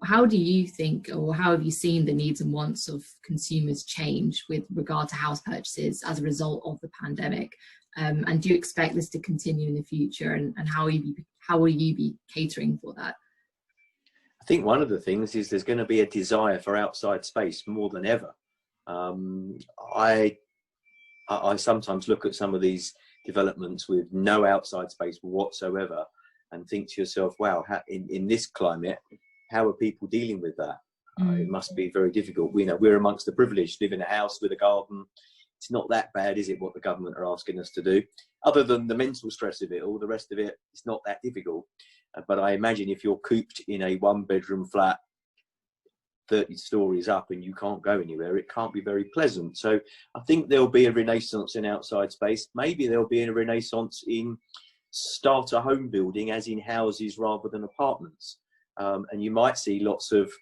How do you think, or how have you seen the needs and wants of consumers change with regard to house purchases as a result of the pandemic? And do you expect this to continue in the future? And how will you be catering for that? I think one of the things is there's going to be a desire for outside space more than ever. I sometimes look at some of these developments with no outside space whatsoever and think to yourself, wow, in this climate, how are people dealing with that? It must be very difficult. We're amongst the privileged, live in a house with a garden. It's not that bad, is it, what the government are asking us to do? Other than the mental stress of it all, the rest of it, it's not that difficult. But I imagine if you're cooped in a one-bedroom flat 30 stories up and you can't go anywhere, it can't be very pleasant. So I think there'll be a renaissance in outside space. Maybe there'll be a renaissance in starter home building, as in houses rather than apartments. And you might see lots of,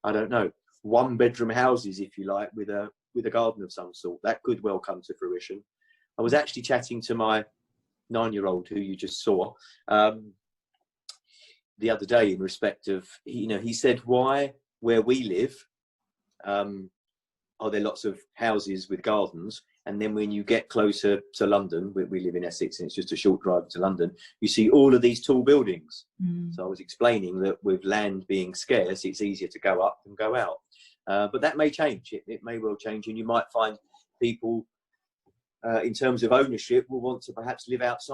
I don't know, one-bedroom houses, if you like, with a garden of some sort. That could well come to fruition. I was actually chatting to my 9-year-old, who you just saw, the other day in respect of, he said, why, where we live, are there lots of houses with gardens? And then when you get closer to London, we live in Essex and it's just a short drive to London, you see all of these tall buildings. So I was explaining that with land being scarce, it's easier to go up than go out. But that may change. It may well change. And you might find people, in terms of ownership, will want to perhaps live outside.